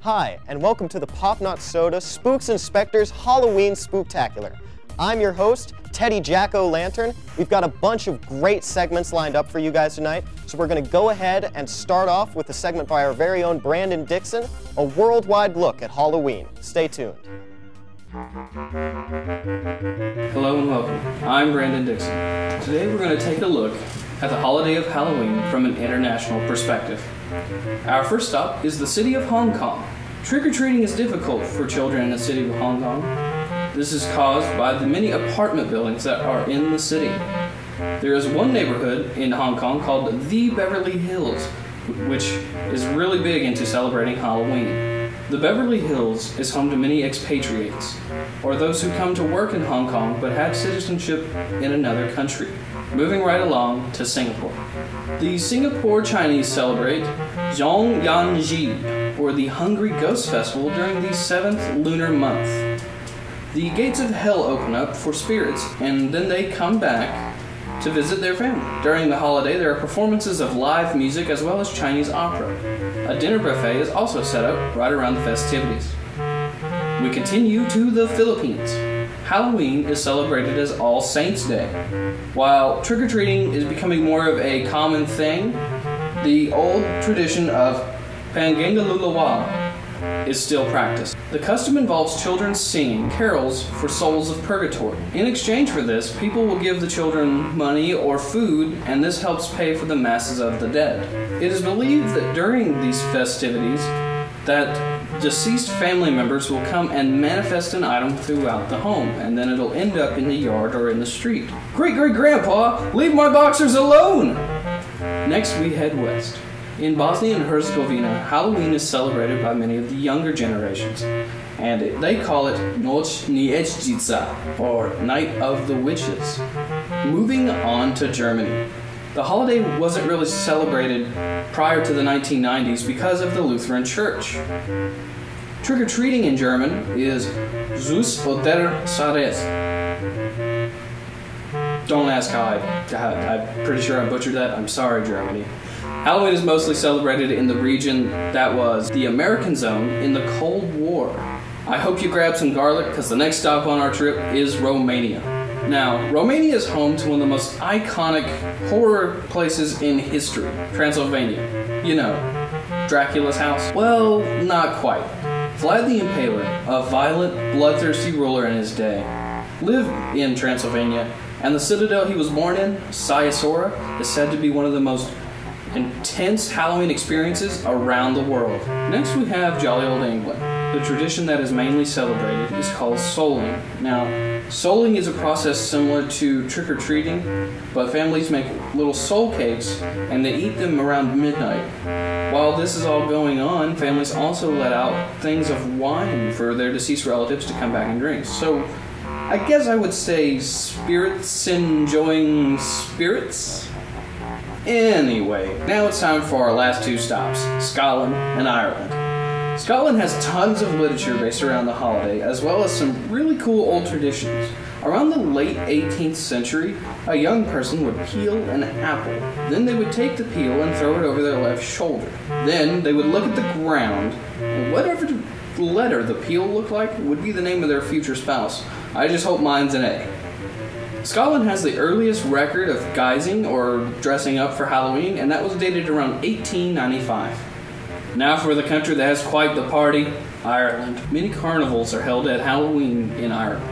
Hi, and welcome to the Pop Not Soda Spooks and Spectres Halloween Spooktacular. I'm your host, Teddy Jack-O-Lantern. We've got a bunch of great segments lined up for you guys tonight, so we're going to go ahead and start off with a segment by our very own Brandon Dixon, a worldwide look at Halloween. Stay tuned. Hello and welcome. I'm Brandon Dixon. Today we're going to take a look at the holiday of Halloween from an international perspective. Our first stop is the city of Hong Kong. Trick-or-treating is difficult for children in the city of Hong Kong. This is caused by the many apartment buildings that are in the city. There is one neighborhood in Hong Kong called the Beverly Hills, which is really big into celebrating Halloween. The Beverly Hills is home to many expatriates, or those who come to work in Hong Kong but have citizenship in another country. Moving right along to Singapore. The Singapore Chinese celebrate Zhongyanji, or the Hungry Ghost Festival, during the 7th lunar month. The gates of hell open up for spirits, and then they come back to visit their family. During the holiday, there are performances of live music as well as Chinese opera. A dinner buffet is also set up right around the festivities. We continue to the Philippines. Halloween is celebrated as All Saints' Day. While trick-or-treating is becoming more of a common thing, the old tradition of Pangangalulawa is still practiced. The custom involves children singing carols for souls of purgatory. In exchange for this, people will give the children money or food, and this helps pay for the masses of the dead. It is believed that during these festivities, that deceased family members will come and manifest an item throughout the home, and then it'll end up in the yard or in the street. Great-great-grandpa, leave my boxers alone! Next, we head west. In Bosnia and Herzegovina, Halloween is celebrated by many of the younger generations, and they call it Noć Nijećica, or Night of the Witches. Moving on to Germany. The holiday wasn't really celebrated prior to the 1990s because of the Lutheran Church. Trick-or-treating in German is Süß oder Saures. Don't ask how I'm pretty sure I butchered that. I'm sorry, Germany. Halloween is mostly celebrated in the region that was the American zone in the Cold War. I hope you grab some garlic because the next stop on our trip is Romania. Now, Romania is home to one of the most iconic horror places in history, Transylvania. You know, Dracula's house? Well, not quite. Vlad the Impaler, a violent, bloodthirsty ruler in his day, lived in Transylvania, and the citadel he was born in, Sayasora, is said to be one of the most intense Halloween experiences around the world. Next we have Jolly Old England. The tradition that is mainly celebrated is called souling. Now, souling is a process similar to trick-or-treating, but families make little soul cakes and they eat them around midnight. While this is all going on, families also let out things of wine for their deceased relatives to come back and drink. So, I guess I would say spirits enjoying spirits? Anyway, now it's time for our last two stops, Scotland and Ireland. Scotland has tons of literature based around the holiday, as well as some really cool old traditions. Around the late 18th century, a young person would peel an apple. Then they would take the peel and throw it over their left shoulder. Then they would look at the ground, and whatever letter the peel looked like would be the name of their future spouse. I just hope mine's an A. Scotland has the earliest record of guising or dressing up for Halloween, and that was dated around 1895. Now for the country that has quite the party, Ireland. Many carnivals are held at Halloween in Ireland.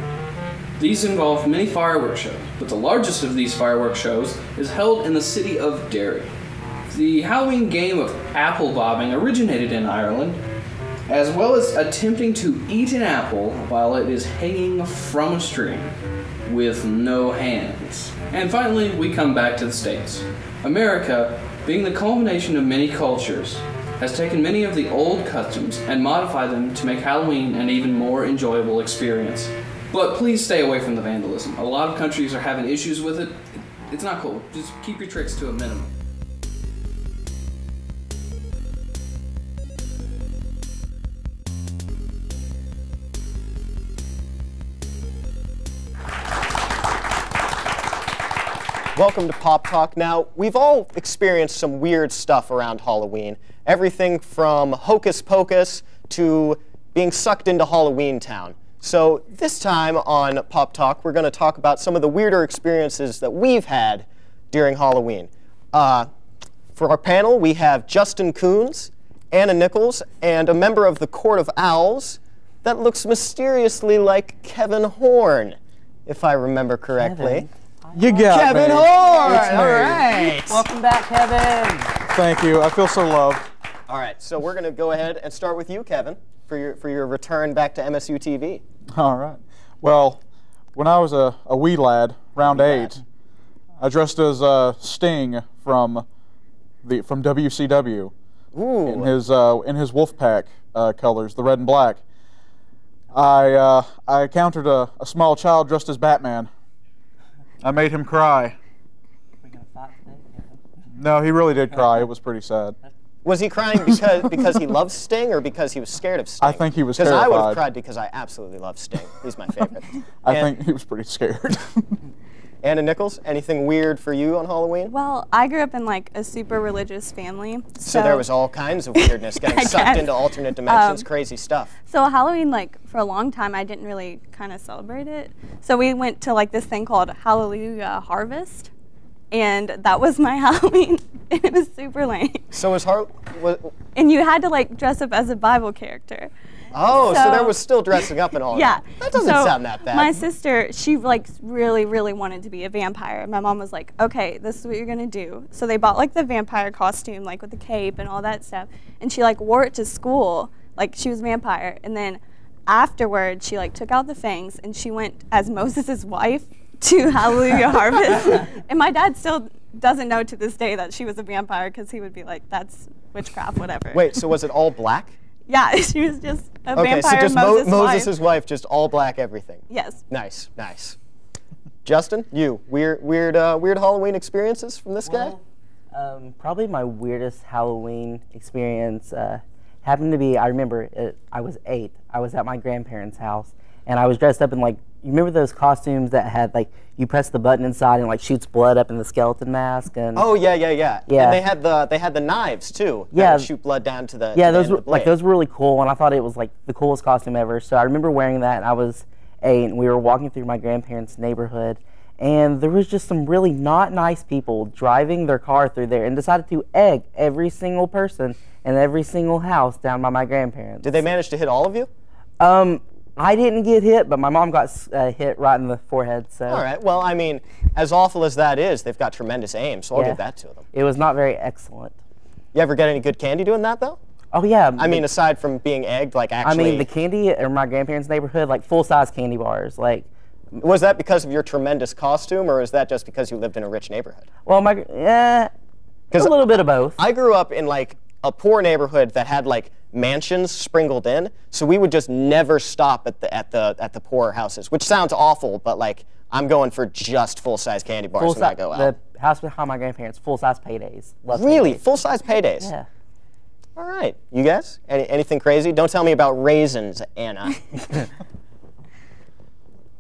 These involve many fireworks shows, but the largest of these fireworks shows is held in the city of Derry. The Halloween game of apple bobbing originated in Ireland, as well as attempting to eat an apple while it is hanging from a string with no hands. And finally, we come back to the States. America, being the culmination of many cultures, has taken many of the old customs and modified them to make Halloween an even more enjoyable experience. But please stay away from the vandalism. A lot of countries are having issues with it. It's not cool. Just keep your tricks to a minimum. Welcome to Pop Talk. Now, we've all experienced some weird stuff around Halloween. Everything from hocus pocus to being sucked into Halloween Town. So this time on Pop Talk, we're going to talk about some of the weirder experiences that we've had during Halloween. For our panel, we have Justin Coons, Anna Nichols, and a member of the Court of Owls that looks mysteriously like Kevin Horn, if I remember correctly. You got Kevin me. Horn! It's me. All right. Welcome back, Kevin. Thank you. I feel so loved. All right, so we're going to go ahead and start with you, Kevin, for your return back to MSU TV. All right. Well, when I was a wee lad, round 8, I dressed as Sting from WCW. Ooh. In his Wolfpack colors, the red and black. I encountered a small child dressed as Batman. I made him cry. We're gonna fight today, Kevin. No, he really did cry. It was pretty sad. Was he crying because he loves Sting or because he was scared of Sting? I think he was Because I would have terrified. cried because I absolutely love Sting. He's my favorite. I think he was pretty scared. Anna Nichols, anything weird for you on Halloween? Well, I grew up in like a super religious family. So there was all kinds of weirdness, getting I sucked guess. into alternate dimensions, crazy stuff. So Halloween, like for a long time, I didn't really kind of celebrate it. So we went to like this thing called Hallelujah Harvest, and that was my Halloween. And it was super lame. So And you had to like dress up as a Bible character. so there So- was still dressing up and all Yeah. that. That doesn't So sound that bad. My sister, she like really, really wanted to be a vampire. My mom was like, okay, this is what you're gonna do. So they bought like the vampire costume, like with the cape and all that stuff. And she like wore it to school, like she was a vampire. And then afterwards, she like took out the fangs and she went as Moses' wife to Hallelujah Harvest. And my dad still doesn't know to this day that she was a vampire because he would be like, that's witchcraft, whatever. Wait, so was it all black? Yeah, she was just a Okay, so vampire just Moses' wife. Moses' wife, just all black everything. Yes. Nice, nice. Justin, you weird Halloween experiences from this guy? Probably my weirdest Halloween experience happened to be, I remember I was 8. I was at my grandparents' house, and I was dressed up in like, you remember those costumes that had like, you press the button inside and like shoots blood up in the skeleton mask? And Oh yeah. Yeah. And they had the knives too. that Yeah. would shoot blood down to the yeah, to the those end were of the blade. those were really cool, and I thought it was like the coolest costume ever. So I remember wearing that, and I was 8, and we were walking through my grandparents' neighborhood, and there was just some really not nice people driving their car through there and decided to egg every single person in every single house down by my grandparents. Did they manage to hit all of you? I didn't get hit, but my mom got hit right in the forehead. So All right. Well, I mean, as awful as that is, they've got tremendous aim, so I'll Yeah. give that to them. it was not very excellent. You ever get any good candy doing that though? Oh yeah. I mean, aside from being egged, like actually. the candy in my grandparents' neighborhood, like full-size candy bars, like. Was that because of your tremendous costume, or is that just because you lived in a rich neighborhood? Well, a little bit of both. I grew up in like a poor neighborhood that had like mansions sprinkled in, so we would just never stop at the poorer houses, which sounds awful, but like I'm going for just full-size candy bars when I go out. The house behind my grandparents, full-size paydays. Love Really, paydays. full-size paydays. Yeah. All right, you guys, anything crazy? Don't tell me about raisins, Anna.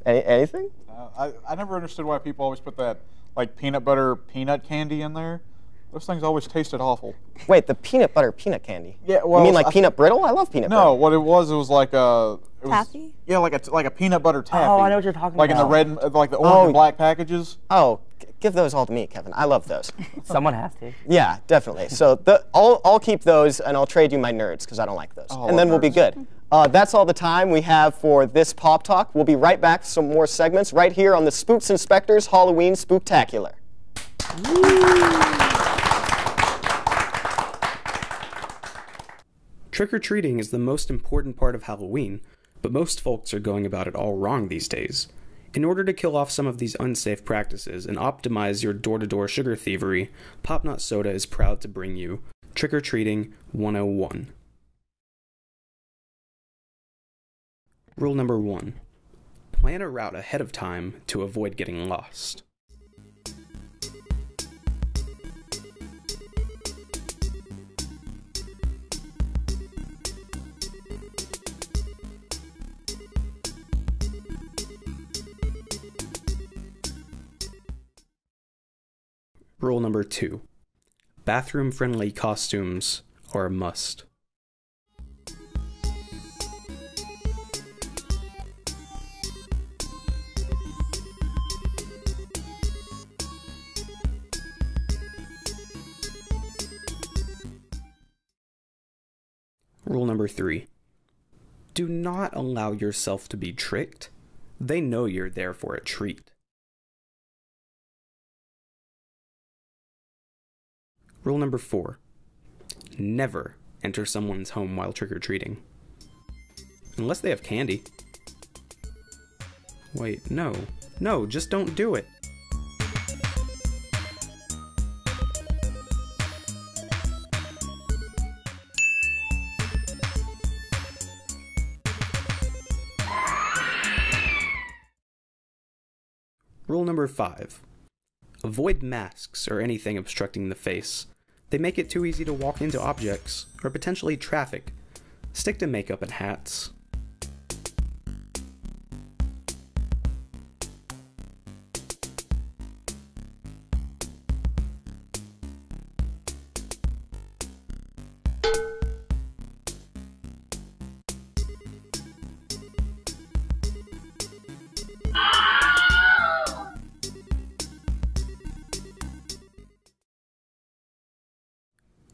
Anything? I never understood why people always put that like peanut butter peanut candy in there. Those things always tasted awful. Wait, the peanut butter peanut candy? Yeah, well, you mean like peanut brittle? I love peanut No, brittle. what it was like a Taffy? Yeah, like a peanut butter taffy. Oh, I know what you're talking like about. Like in the red, like the orange Oh. and black packages. Oh, give those all to me, Kevin. I love those. Someone has to. Yeah, definitely. So I'll keep those, and I'll trade you my nerds because I don't like those. Oh, I and then love we'll be nerds. good. That's all the time we have for this Pop Talk. We'll be right back with some more segments right here on the Spooks and Spectres Halloween Spooktacular. Trick-or-treating is the most important part of Halloween, but most folks are going about it all wrong these days. In order to kill off some of these unsafe practices and optimize your door-to-door sugar thievery, Pop Not Soda is proud to bring you Trick-or-Treating 101. Rule number 1. Plan a route ahead of time to avoid getting lost. Rule number 2. Bathroom-friendly costumes are a must. Rule number 3. Do not allow yourself to be tricked. They know you're there for a treat. Rule number 4. Never enter someone's home while trick-or-treating. Unless they have candy. Wait, no. No, just don't do it. Rule number 5. Avoid masks or anything obstructing the face. They make it too easy to walk into objects, or potentially traffic. Stick to makeup and hats.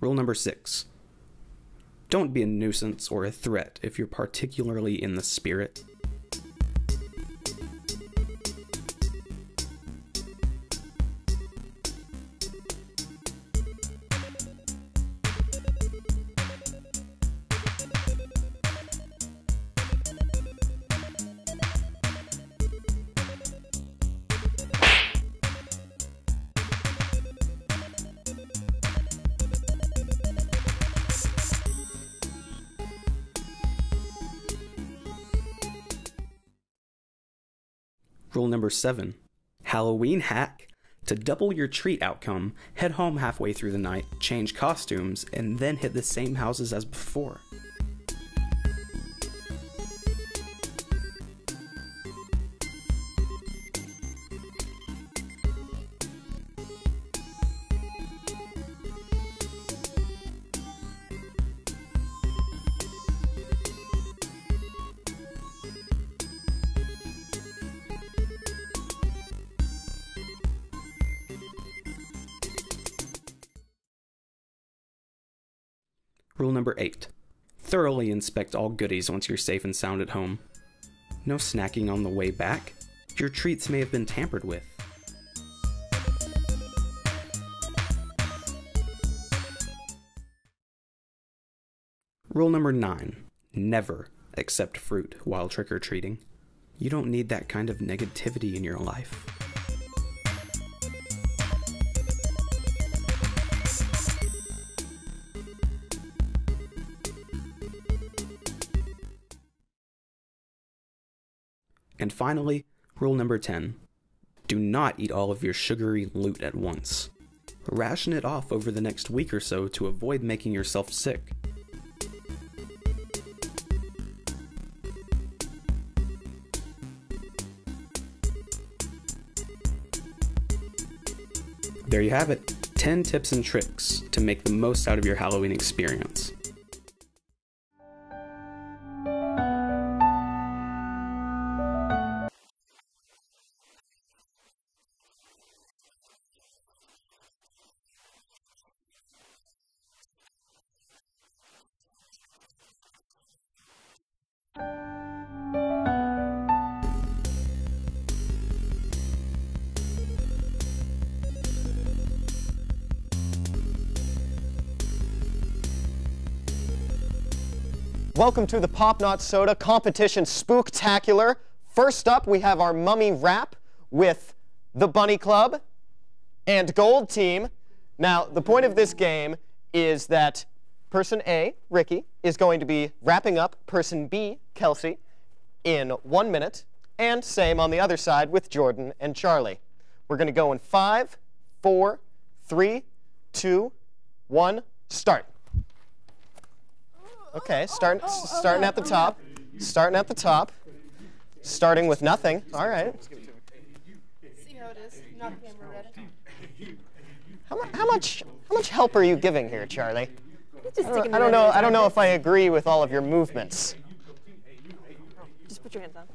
Rule number 6. Don't be a nuisance or a threat if you're particularly in the spirit. Rule number 7. Halloween hack. To double your treat outcome, head home halfway through the night, change costumes, and then hit the same houses as before. Rule number 8. Thoroughly inspect all goodies once you're safe and sound at home. No snacking on the way back. Your treats may have been tampered with. Rule number 9. Never accept fruit while trick-or-treating. You don't need that kind of negativity in your life. And finally, rule number 10. Do not eat all of your sugary loot at once. Ration it off over the next week or so to avoid making yourself sick. There you have it. 10 tips and tricks to make the most out of your Halloween experience. Welcome to the Pop Not Soda Competition Spooktacular. First up, we have our mummy rap with the Bunny Club and Gold Team. Now, the point of this game is that person A, Ricky, is going to be wrapping up person B, Kelsey, in 1 minute, and same on the other side with Jordan and Charlie. We're going to go in 5, 4, 3, 2, 1, start. Okay, starting at the top. Starting at the top. Starting with nothing. All right. See how it is. Not camera ready. How much help are you giving here, Charlie? Just I don't know if I agree with all of your movements. Just put your hands down.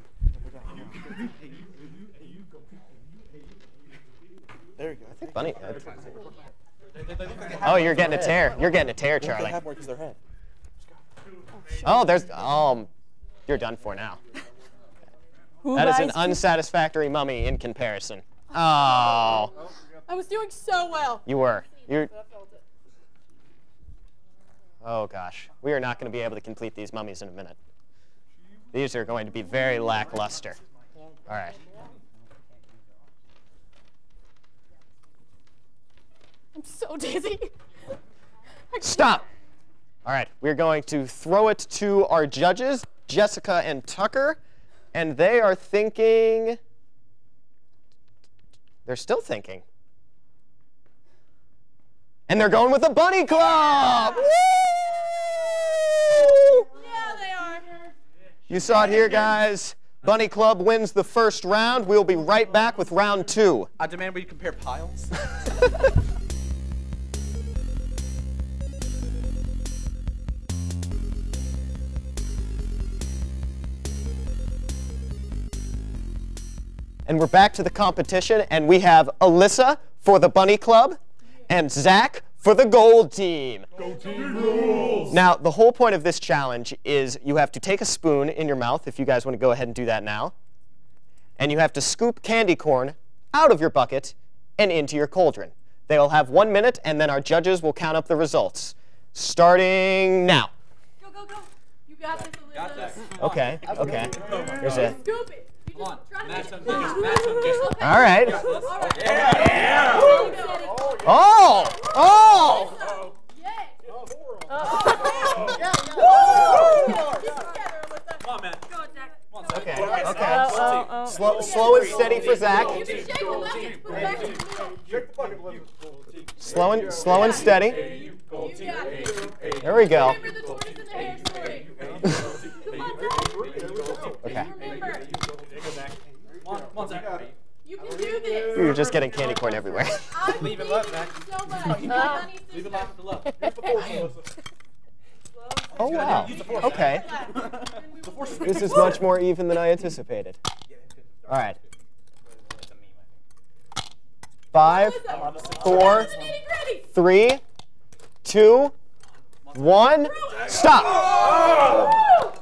There you go. I think Bunny. Oh, you're getting a tear. You're getting a tear, Charlie. They have more because they're head. Oh, there's. You're done for now. That is an unsatisfactory mummy in comparison. Oh. I was doing so well. You were. Oh gosh, we are not going to be able to complete these mummies in a minute. These are going to be very lackluster. All right. I'm so dizzy. Stop. All right, we're going to throw it to our judges, Jessica and Tucker, and they are thinking. They're still thinking. And they're going with the Bunny Club! Woo! Yeah, they are. You saw it here, guys. Bunny Club wins the first round. We'll be right back with round 2. I demand we compare piles. And we're back to the competition, and we have Alyssa for the Bunny Club and Zach for the Gold Team. Gold Team rules! Now, the whole point of this challenge is you have to take a spoon in your mouth, if you guys want to go ahead and do that now, and you have to scoop candy corn out of your bucket and into your cauldron. They'll have 1 minute, and then our judges will count up the results. Starting now. Go, go, go. You got this, Alyssa. Okay, okay. Here's it. Scoop it. You just try to Match get them, it. match them, just. All right. All right. Yeah! Oh! Oh! Yay. Come on, man. Go, Zach. Okay, okay. Slow and steady for Zach. You can shake the buckets. Put it back in the middle. Slow and steady. You got it. There we go. Remember the tortoise and the hare story. Come on, Zach. Okay. Remember. Come on, Zach. You can do this. You're just getting candy corn everywhere. I Leave it believe left, in Zach. you so much. You're my honey Leave it sister. left to left. Oh, wow. Okay. The force is This is much more even than I anticipated. All right. 5, 4, 3, 2, 1. Stop.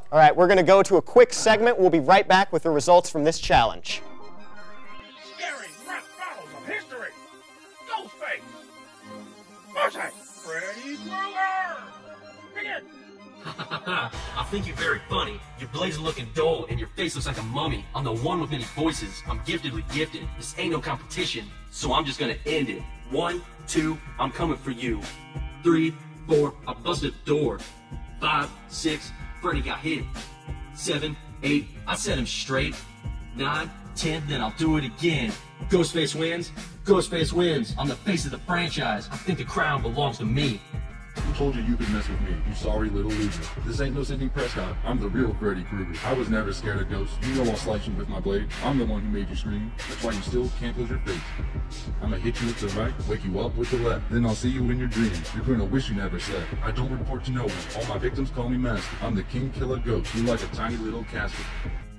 All right, we're going to go to a quick segment. We'll be right back with the results from this challenge. Scary rap battles of history. Ghostface. Versus Freddy Krueger. Begin. I think you're very funny. Your blade's looking dull, and your face looks like a mummy. I'm the one with many voices. I'm giftedly gifted. This ain't no competition, so I'm just gonna end it. 1, 2, I'm coming for you. 3, 4, I busted the door. 5, 6, Freddy got hit. 7, 8, I set him straight. 9, 10, then I'll do it again. Ghostface wins. Ghostface wins. I'm the face of the franchise. I think the crown belongs to me. Who told you could mess with me, you sorry little loser? This ain't no Sidney Prescott. I'm the real Freddy Krueger. I was never scared of ghosts. You know I'll slice you with my blade. I'm the one who made you scream. That's why you still can't close your face. I'ma hit you with the right, wake you up with the left. Then I'll see you in your dreams. You're gonna wish you never slept. I don't report to no one. All my victims call me master. I'm the king killer ghost. You like a tiny little casket.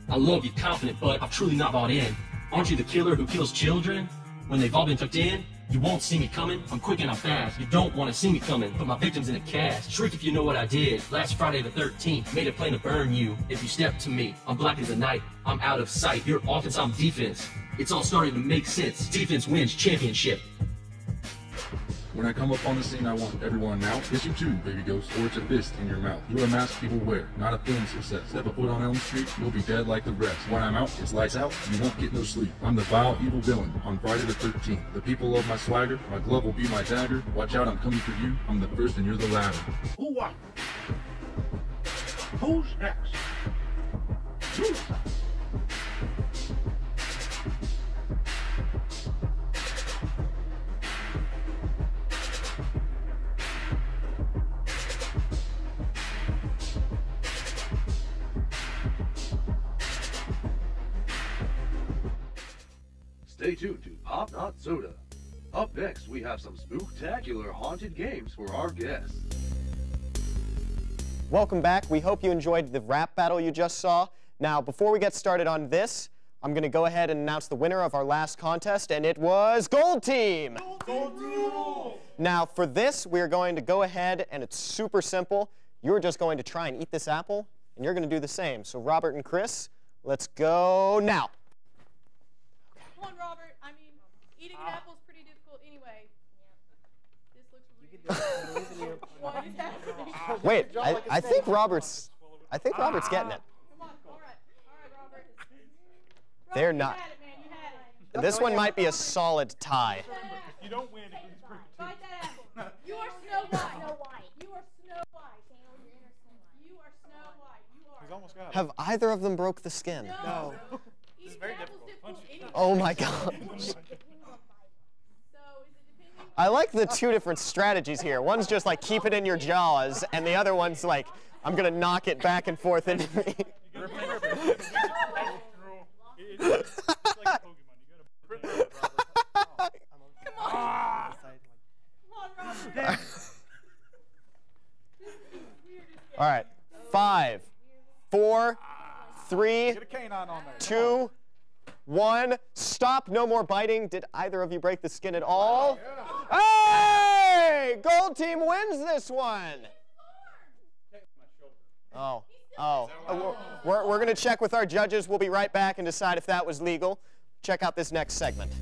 I love you confident, but I'm truly not bought in. Aren't you the killer who kills children? When they've all been tucked in? You won't see me coming, I'm quick and I'm fast. You don't want to see me coming, put my victims in a cast. Shriek if you know what I did. Last Friday the 13th, made a plan to burn you. If you step to me, I'm black as the night, I'm out of sight. You're offense, I'm defense. It's all starting to make sense. Defense wins championship. When I come up on the scene, I want everyone now. It's you too, baby ghost, or it's a fist in your mouth. You're a mask people wear, not a film success. Step a foot on Elm Street, you'll be dead like the rest. When I'm out, it's lights out, you won't get no sleep. I'm the vile, evil villain on Friday the 13th. The people love my swagger, my glove will be my dagger. Watch out, I'm coming for you. I'm the first and you're the latter. Who won? Who's next? Suicide. Stay tuned to Pop Not Soda. Up next, we have some spooktacular haunted games for our guests. Welcome back. We hope you enjoyed the rap battle you just saw. Now, before we get started on this, I'm going to go ahead and announce the winner of our last contest, and it was Gold Team! Gold Team! Now, for this, we're going to go ahead, and it's super simple. You're just going to try and eat this apple, and you're going to do the same. So, Robert and Chris, let's go now. Come on, Robert. I mean, eating an apple is pretty difficult anyway. This looks really good. What is happening? Wait, I think Robert's getting it. Come on, all right, Robert. They're not. You had it, man. You had it. This one might be a solid tie. If you don't win, it goes pretty Bite that apple. You are Snow White. You are Snow White. You are Snow White. You are. He's almost got it. Have either of them broke the skin? No. This is very difficult. Oh my gosh. I like the two different strategies here. One's just like keep it in your jaws, and the other one's like I'm gonna knock it back and forth into me. All right, 5, 4, 3, 2, 1. Stop. No more biting. Did either of you break the skin at all? Hey! Gold Team wins this one. Oh. We're going to check with our judges. We'll be right back and decide if that was legal. Check out this next segment.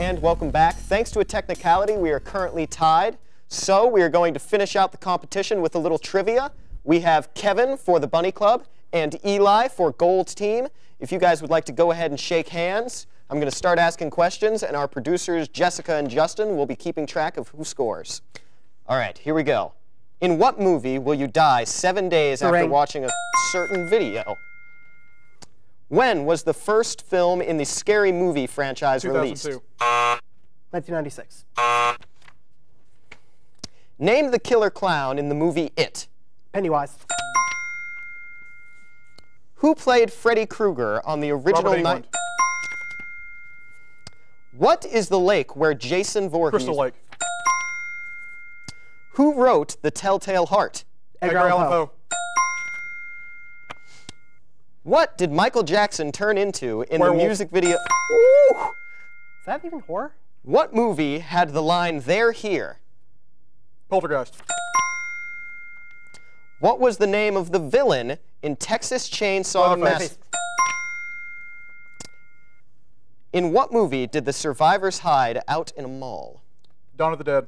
And welcome back. Thanks to a technicality, we are currently tied. So we are going to finish out the competition with a little trivia. We have Kevin for the Bunny Club and Eli for Gold Team. If you guys would like to go ahead and shake hands, I'm going to start asking questions, and our producers, Jessica and Justin, will be keeping track of who scores. All right, here we go. In what movie will you die 7 days after watching a certain video? When was the first film in the Scary Movie franchise released? 1996. Name the killer clown in the movie It. Pennywise. Who played Freddy Krueger on the original night? What is the lake where Jason Voorhees... Crystal Lake. Who wrote The Telltale Heart? Edgar Allan Poe. What did Michael Jackson turn into in the music video? Is that even horror? What movie had the line, "They're here"? Poltergeist. What was the name of the villain in Texas Chainsaw Massacre? In what movie did the survivors hide out in a mall? Dawn of the Dead.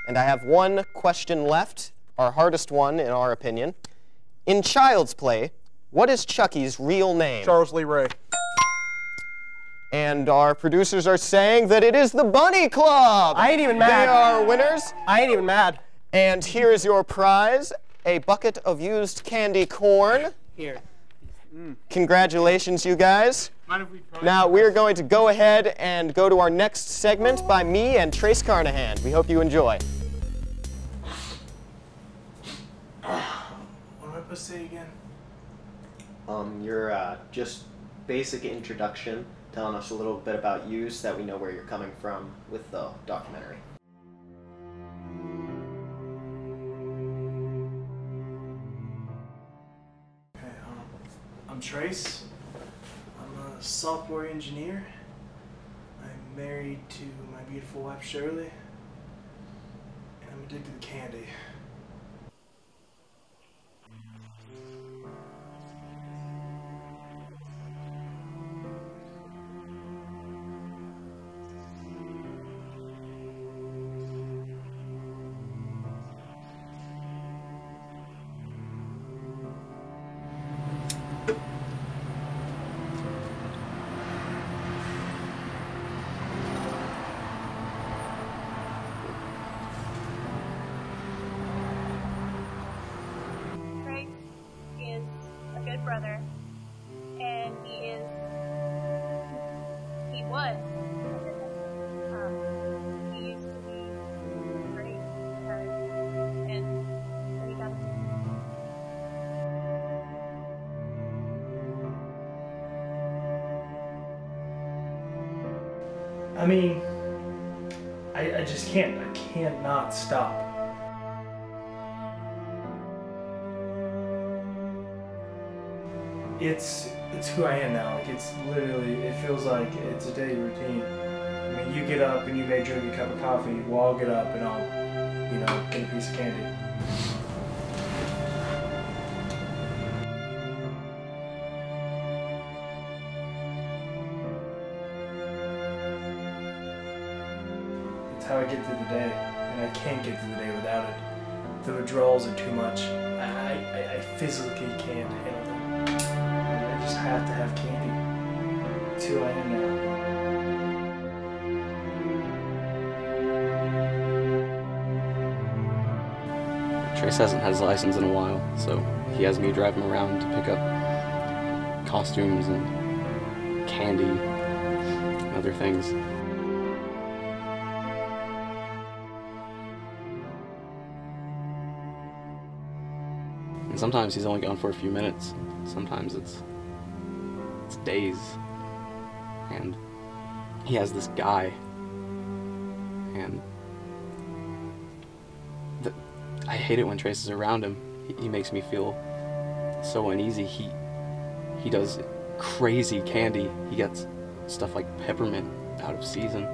And I have one question left, our hardest one in our opinion. In Child's Play, what is Chucky's real name? Charles Lee Ray. And our producers are saying that it is the Bunny Club. I ain't even mad. They are winners. I ain't even mad. And here is your prize, a bucket of used candy corn. Here. Congratulations, you guys. Now we're going to go ahead and go to our next segment by me and Trace Carnahan. We hope you enjoy. What am I supposed to say again? Your just basic introduction, telling us a little bit about you so that we know where you're coming from with the documentary. Okay, I'm Trace. I'm a software engineer. I'm married to my beautiful wife Shirley, and I'm addicted to candy. I mean, I just can't. I can't not stop. It's who I am now. Like, it's literally, it feels like it's a daily routine. I mean, you get up and you may drink a cup of coffee. Well, I'll get up and I'll, you know, get a piece of candy. It's how I get through the day, and I can't get through the day without it. The withdrawals are too much. I physically can't handle them. I just have to have candy. It's who I am now. Trace hasn't had his license in a while, so he has me drive him around to pick up costumes and candy and other things. And sometimes he's only gone for a few minutes. Sometimes it's days. And he has this guy. And I hate it when Trace is around him. He makes me feel so uneasy. He does crazy candy. He gets stuff like peppermint out of season.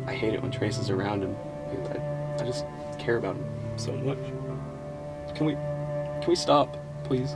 I hate it when Trace is around him because I just care about him so much. Can we stop, please?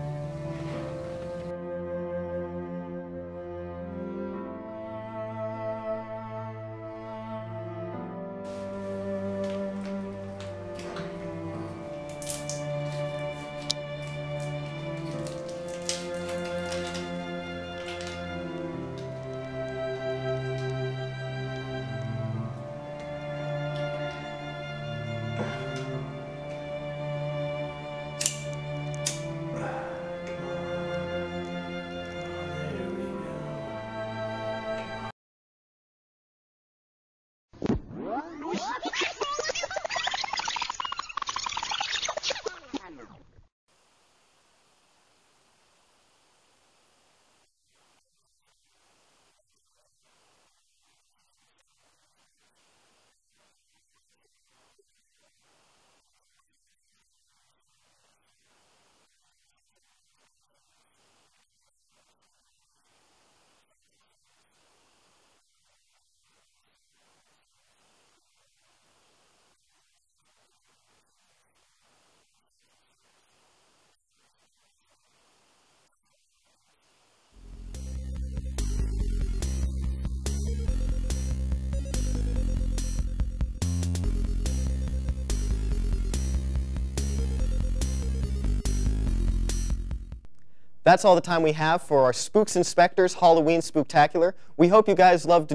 That's all the time we have for our Spooks Inspectors Halloween Spooktacular. We hope you guys loved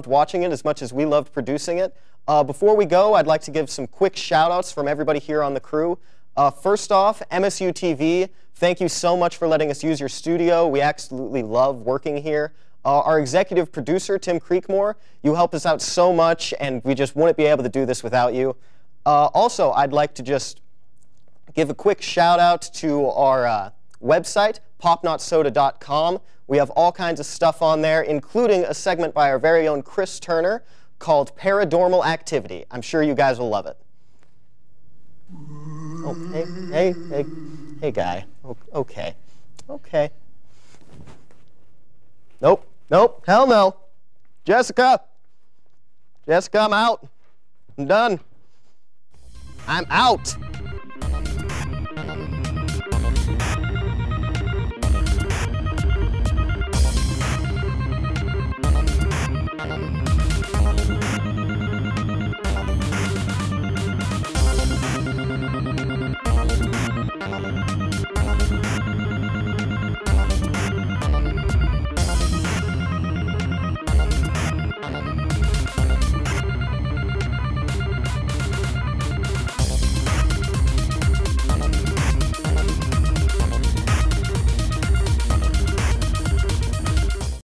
watching it as much as we loved producing it. Before we go, I'd like to give some quick shout-outs from everybody here on the crew. First off, MSU TV, thank you so much for letting us use your studio. We absolutely love working here. Our executive producer, Tim Creekmore, you help us out so much, and we just wouldn't be able to do this without you. Also, I'd like to just give a quick shout-out to our website, popnotsoda.com. We have all kinds of stuff on there, including a segment by our very own Chris Turner called Paranormal Activity. I'm sure you guys will love it. Oh, hey, guy. Okay. Nope, hell no. Jessica, I'm out. I'm done. I'm out.